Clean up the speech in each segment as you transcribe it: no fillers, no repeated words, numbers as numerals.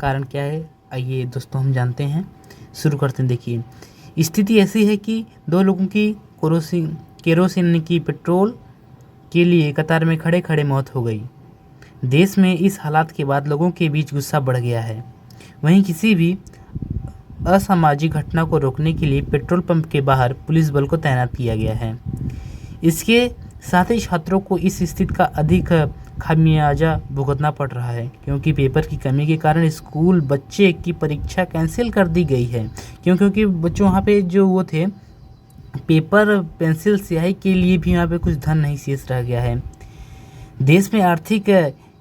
कारण क्या है, आइए दोस्तों हम जानते हैं। शुरू करते हैं। देखिए, स्थिति ऐसी है कि दो लोगों की केरोसिन की पेट्रोल के लिए कतार में खड़े खड़े मौत हो गई। देश में इस हालात के बाद लोगों के बीच गुस्सा बढ़ गया है। वहीं किसी भी असामाजिक घटना को रोकने के लिए पेट्रोल पंप के बाहर पुलिस बल को तैनात किया गया है। इसके साथ ही छात्रों को इस स्थिति का अधिक खामियाजा भुगतना पड़ रहा है, क्योंकि पेपर की कमी के कारण स्कूल बच्चे की परीक्षा कैंसिल कर दी गई है। क्योंकि बच्चों वहाँ पे जो वो थे, पेपर पेंसिल स्याही के लिए भी वहाँ पे कुछ धन नहीं शेष रह गया है। देश में आर्थिक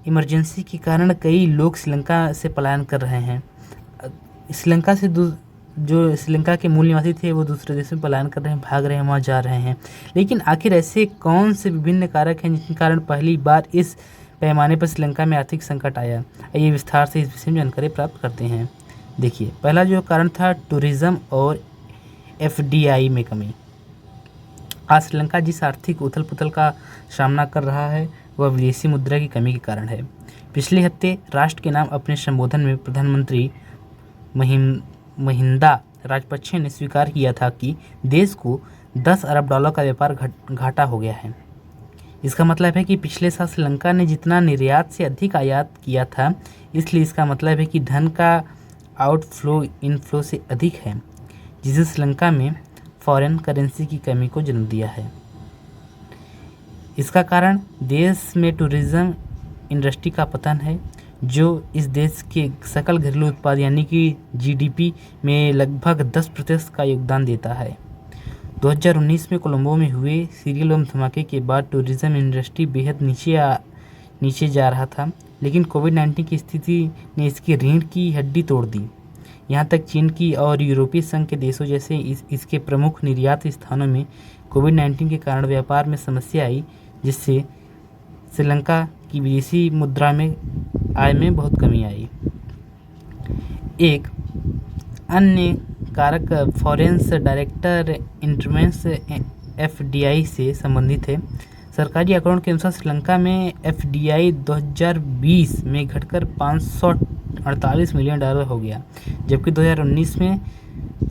इमरजेंसी के कारण कई लोग श्रीलंका से पलायन कर रहे हैं। श्रीलंका से जो श्रीलंका के मूल निवासी थे वो दूसरे देश में पलायन कर रहे हैं, भाग रहे हैं, वहाँ जा रहे हैं। लेकिन आखिर ऐसे कौन से विभिन्न कारक हैं जिनके कारण पहली बार इस पैमाने पर श्रीलंका में आर्थिक संकट आया? आइए विस्तार से इस विषय में जानकारी प्राप्त करते हैं। देखिए, पहला जो कारण था टूरिज्म और FDI में कमी। आज श्रीलंका जिस आर्थिक उथल पुथल का सामना कर रहा है वह विदेशी मुद्रा की कमी के कारण है। पिछले हफ्ते राष्ट्र के नाम अपने संबोधन में प्रधानमंत्री महिंदा राजपक्षे ने स्वीकार किया था कि देश को $10 अरब का व्यापार घाटा हो गया है। इसका मतलब है कि पिछले साल श्रीलंका ने जितना निर्यात से अधिक आयात किया था, इसलिए इसका मतलब है कि धन का आउटफ्लो इनफ्लो से अधिक है, जिसे श्रीलंका में फॉरेन करेंसी की कमी को जन्म दिया है। इसका कारण देश में टूरिज्म इंडस्ट्री का पतन है, जो इस देश के सकल घरेलू उत्पाद यानी कि GDP में लगभग 10% का योगदान देता है। 2019 में कोलंबो में हुए सीरियल बम धमाके के बाद टूरिज्म इंडस्ट्री बेहद नीचे जा रहा था, लेकिन कोविड-19 की स्थिति ने इसकी रीढ़ की हड्डी तोड़ दी। यहाँ तक चीन की और यूरोपीय संघ के देशों जैसे इसके प्रमुख निर्यात स्थानों में कोविड-19 के कारण व्यापार में समस्या आई, जिससे श्रीलंका की विदेशी मुद्रा में आय में बहुत कमी आई। एक अन्य कारक फॉरेन डायरेक्ट इन्वेस्टमेंट्स FDI से संबंधित है। सरकारी आंकड़ों के अनुसार श्रीलंका में FDI 2020 में घटकर $548 मिलियन हो गया, जबकि 2019 में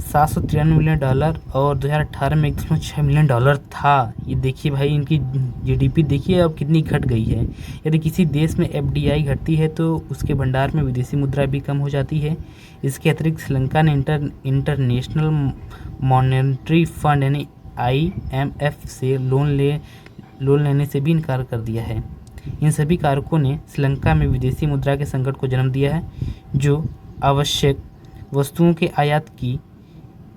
$793 मिलियन और 2018 में $106 मिलियन था। ये देखिए भाई, इनकी GDP देखिए अब कितनी घट गई है। यदि किसी देश में FDI घटती है तो उसके भंडार में विदेशी मुद्रा भी कम हो जाती है। इसके अतिरिक्त श्रीलंका ने इंटरनेशनल मॉनेटरी फंड यानी IMF से लोन लेने से भी इनकार कर दिया है। इन सभी कारकों ने श्रीलंका में विदेशी मुद्रा के संकट को जन्म दिया है, जो आवश्यक वस्तुओं के आयात की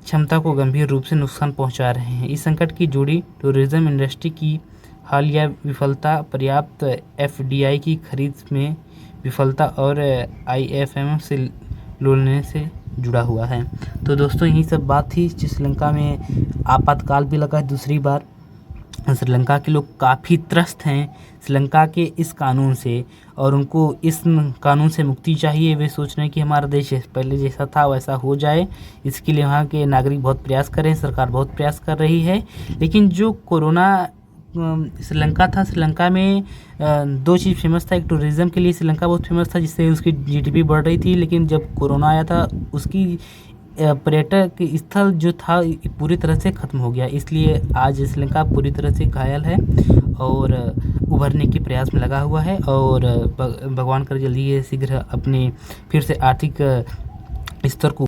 क्षमता को गंभीर रूप से नुकसान पहुंचा रहे हैं। इस संकट की जोड़ी टूरिज्म इंडस्ट्री की हालिया विफलता, पर्याप्त FDI की खरीद में विफलता और IMF से लोन लेने से जुड़ा हुआ है। तो दोस्तों, यही सब बात थी। श्रीलंका में आपातकाल भी लगा है दूसरी बार। श्रीलंका के लोग काफ़ी त्रस्त हैं श्रीलंका के इस कानून से, और उनको इस कानून से मुक्ति चाहिए। वे सोच रहे हैं कि हमारा देश पहले जैसा था वैसा हो जाए। इसके लिए वहाँ के नागरिक बहुत प्रयास कर रहे हैं, सरकार बहुत प्रयास कर रही है। लेकिन जो कोरोना श्रीलंका था, श्रीलंका में दो चीज़ फेमस था। एक, टूरिज़्म के लिए श्रीलंका बहुत फेमस था, जिससे उसकी GDP बढ़ रही थी। लेकिन जब कोरोना आया था, उसकी पर्यटक स्थल जो था पूरी तरह से ख़त्म हो गया। इसलिए आज श्रीलंका पूरी तरह से घायल है और उभरने के प्रयास में लगा हुआ है, और भगवान कर जल्दी ये शीघ्र अपने फिर से आर्थिक स्तर को